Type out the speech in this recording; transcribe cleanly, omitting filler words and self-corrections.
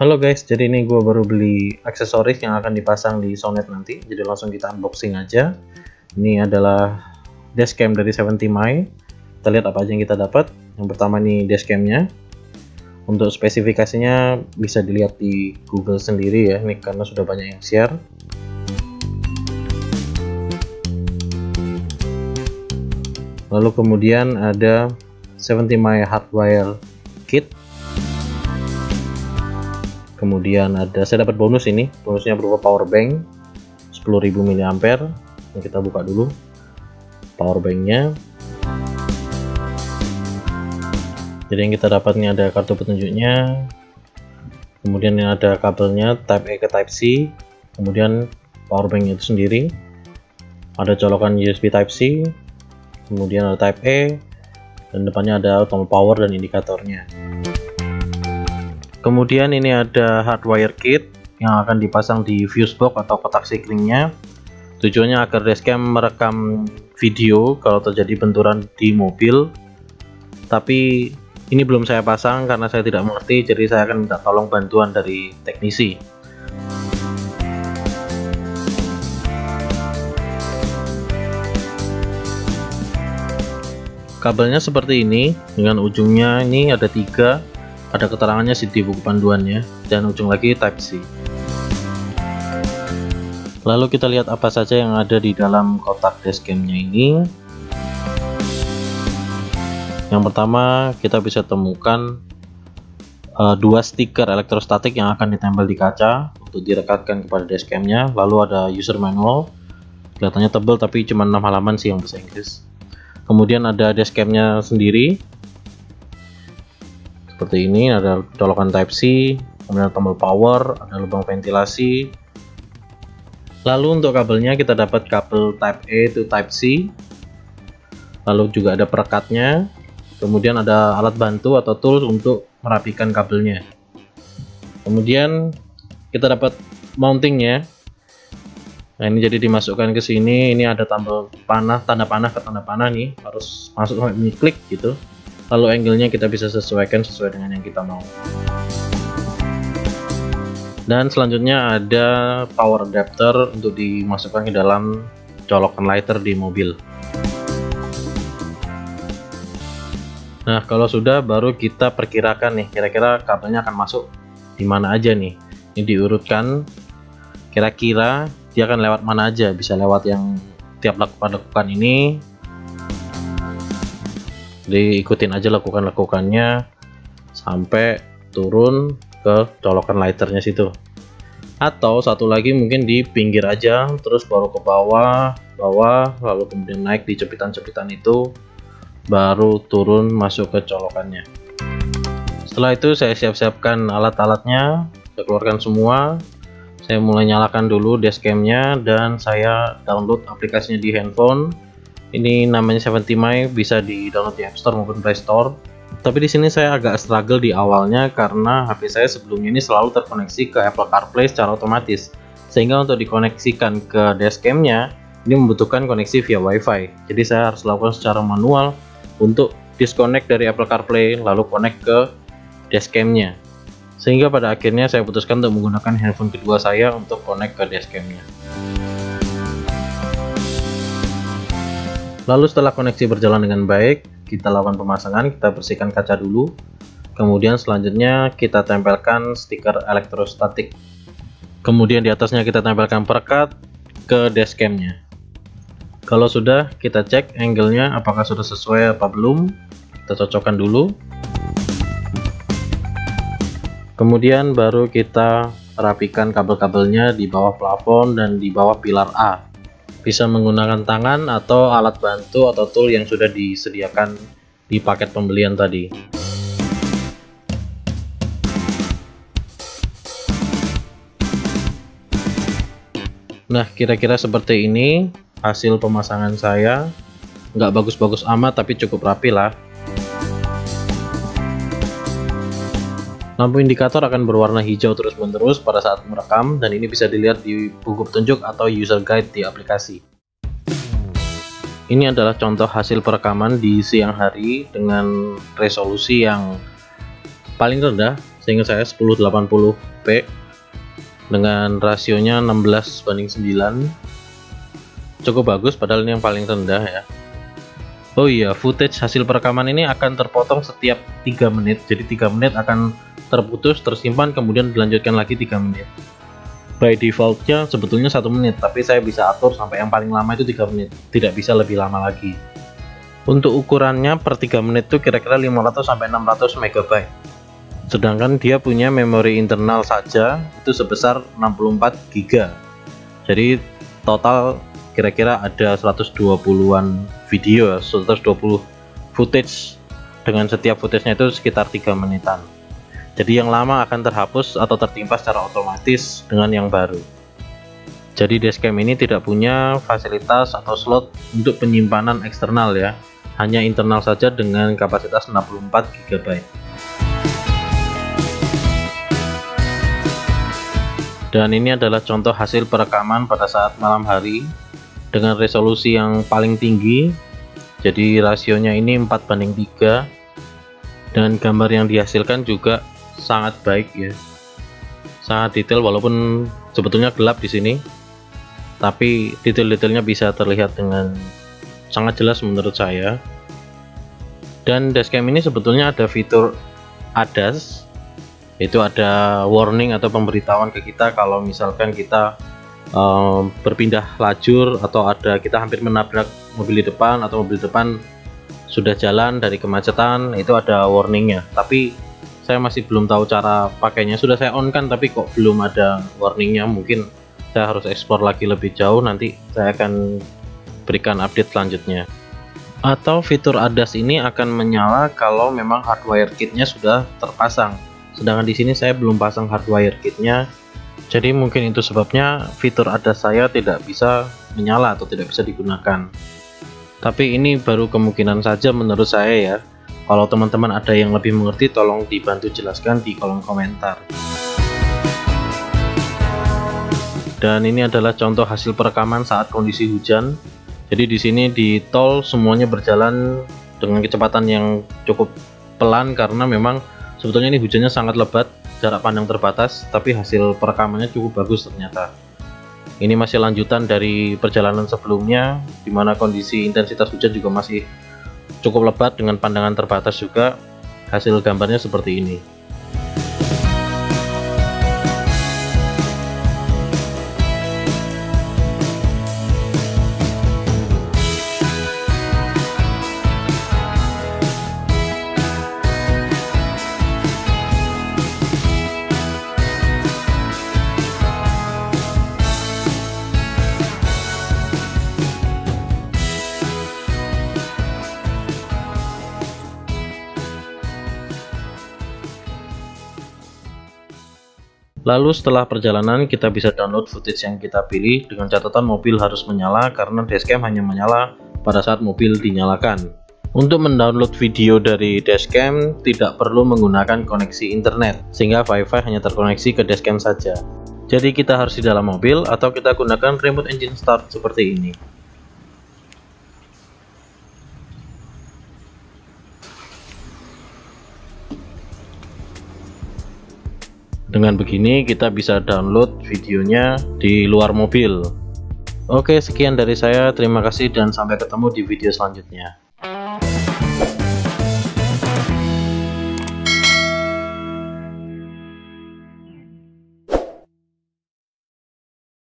Halo guys, jadi ini gue baru beli aksesoris yang akan dipasang di Sonet nanti. Jadi langsung kita unboxing aja. Ini adalah dashcam dari 70My. Kita lihat apa aja yang kita dapat. Yang pertama nih dashcamnya. Untuk spesifikasinya bisa dilihat di Google sendiri ya, ini karena sudah banyak yang share. Lalu kemudian ada 70My hardwire kit. Kemudian saya dapat bonus ini, bonusnya berupa power bank 10.000 mAh. Ini kita buka dulu power banknya. Jadi yang kita dapat ini ada kartu petunjuknya, kemudian ini ada kabelnya Type A ke Type C, kemudian power banknya itu sendiri, ada colokan USB Type C, kemudian ada Type A, dan depannya ada tombol power dan indikatornya. Kemudian ini ada hardwire kit yang akan dipasang di fuse box atau kotak siklingnya. Tujuannya agar dashcam merekam video kalau terjadi benturan di mobil. Tapi ini belum saya pasang karena saya tidak mengerti, jadi saya akan minta tolong bantuan dari teknisi. Kabelnya seperti ini, dengan ujungnya ini ada 3. Ada keterangannya di buku panduannya, dan ujung lagi Type C. Lalu kita lihat apa saja yang ada di dalam kotak dashcamnya ini. Yang pertama kita bisa temukan 2 stiker elektrostatik yang akan ditempel di kaca untuk direkatkan kepada dashcamnya. Lalu ada user manual, kelihatannya tebal tapi cuma 6 halaman sih yang bahasa Inggris. Kemudian ada dashcamnya sendiri. Seperti ini, ada colokan Type C, kemudian tombol power, ada lubang ventilasi. Lalu untuk kabelnya kita dapat kabel Type A to Type C. Lalu juga ada perekatnya. Kemudian ada alat bantu atau tools untuk merapikan kabelnya. Kemudian kita dapat mountingnya. Nah, ini jadi dimasukkan ke sini. Ini ada tombol panah, tanda panah ke tanda panah nih, harus masuk sampai bunyi klik gitu. Lalu angle-nya kita bisa sesuaikan sesuai dengan yang kita mau. Dan selanjutnya ada power adapter untuk dimasukkan ke dalam colokan lighter di mobil. Nah, kalau sudah baru kita perkirakan nih, kira-kira kabelnya akan masuk di mana aja nih. Ini diurutkan, kira-kira dia akan lewat mana aja. Bisa lewat yang tiap lekukan ini. Jadi ikutin aja lekukannya sampai turun ke colokan lighternya situ. Atau satu lagi mungkin di pinggir aja, terus baru ke bawah, lalu kemudian naik di cepitan-cepitan itu, baru turun masuk ke colokannya. Setelah itu saya siap-siapkan alat-alatnya, saya keluarkan semua. Saya mulai nyalakan dulu dashcamnya dan saya download aplikasinya di handphone. Ini namanya 70My, bisa di-download di App Store maupun Play Store. Tapi di sini saya agak struggle di awalnya karena HP saya sebelumnya ini selalu terkoneksi ke Apple CarPlay secara otomatis. Sehingga untuk dikoneksikan ke dashcamnya, ini membutuhkan koneksi via Wi-Fi. Jadi saya harus lakukan secara manual untuk disconnect dari Apple CarPlay lalu connect ke dashcamnya. Sehingga pada akhirnya saya putuskan untuk menggunakan handphone kedua saya untuk connect ke dashcamnya. Lalu setelah koneksi berjalan dengan baik, kita lakukan pemasangan, kita bersihkan kaca dulu. Kemudian selanjutnya kita tempelkan stiker elektrostatik. Kemudian di atasnya kita tempelkan perekat ke dashcamnya. Kalau sudah, kita cek angle-nya apakah sudah sesuai apa belum. Kita cocokkan dulu. Kemudian baru kita rapikan kabel-kabelnya di bawah plafon dan di bawah pilar A. Bisa menggunakan tangan atau alat bantu atau tool yang sudah disediakan di paket pembelian tadi. Nah, kira-kira seperti ini hasil pemasangan saya. Nggak bagus-bagus amat tapi cukup rapi lah. Lampu indikator akan berwarna hijau terus-menerus pada saat merekam, dan ini bisa dilihat di buku petunjuk atau user guide di aplikasi. Ini adalah contoh hasil perekaman di siang hari dengan resolusi yang paling rendah seingat saya 1080p dengan rasionya 16:9. Cukup bagus, padahal ini yang paling rendah ya. Oh iya, footage hasil perekaman ini akan terpotong setiap 3 menit. Jadi 3 menit akan terputus, tersimpan, kemudian dilanjutkan lagi 3 menit. By defaultnya sebetulnya 1 menit, tapi saya bisa atur sampai yang paling lama itu 3 menit. Tidak bisa lebih lama lagi. Untuk ukurannya per 3 menit itu kira-kira 500-600 MB. Sedangkan dia punya memori internal saja itu sebesar 64 GB. Jadi total kira-kira ada 120-an video, 120 footage, dengan setiap footage-nya itu sekitar 3 menitan. Jadi yang lama akan terhapus atau tertimpa secara otomatis dengan yang baru. Jadi dashcam ini tidak punya fasilitas atau slot untuk penyimpanan eksternal ya, hanya internal saja dengan kapasitas 64 GB. Dan ini adalah contoh hasil perekaman pada saat malam hari dengan resolusi yang paling tinggi. Jadi rasionya ini 4:3, dan gambar yang dihasilkan juga sangat baik ya, sangat detail walaupun sebetulnya gelap di sini, tapi detail-detailnya bisa terlihat dengan sangat jelas menurut saya. Dan dashcam ini sebetulnya ada fitur ADAS, itu ada warning atau pemberitahuan ke kita kalau misalkan kita berpindah lajur atau kita hampir menabrak mobil di depan, atau mobil depan sudah jalan dari kemacetan, itu ada warningnya. Tapi saya masih belum tahu cara pakainya. Sudah saya on kan, tapi kok belum ada warningnya. Mungkin saya harus explore lagi lebih jauh, nanti saya akan berikan update selanjutnya. Atau fitur ADAS ini akan menyala kalau memang hardwire kitnya sudah terpasang, sedangkan di sini saya belum pasang hardwire kitnya. Jadi mungkin itu sebabnya fitur ADAS saya tidak bisa menyala atau tidak bisa digunakan. Tapi ini baru kemungkinan saja menurut saya ya. Kalau teman-teman ada yang lebih mengerti, tolong dibantu jelaskan di kolom komentar. Dan ini adalah contoh hasil perekaman saat kondisi hujan. Jadi di sini di tol semuanya berjalan dengan kecepatan yang cukup pelan karena memang sebetulnya ini hujannya sangat lebat. Jarak pandang terbatas, tapi hasil perekamannya cukup bagus ternyata. Ini masih lanjutan dari perjalanan sebelumnya, di mana kondisi intensitas hujan juga masih cukup lebat dengan pandangan terbatas juga. Hasil gambarnya seperti ini. Lalu setelah perjalanan kita bisa download footage yang kita pilih, dengan catatan mobil harus menyala karena dashcam hanya menyala pada saat mobil dinyalakan. Untuk mendownload video dari dashcam tidak perlu menggunakan koneksi internet, sehingga Wi-Fi hanya terkoneksi ke dashcam saja. Jadi kita harus di dalam mobil atau kita gunakan remote engine start seperti ini. Dengan begini kita bisa download videonya di luar mobil. Oke, sekian dari saya. Terima kasih dan sampai ketemu di video selanjutnya.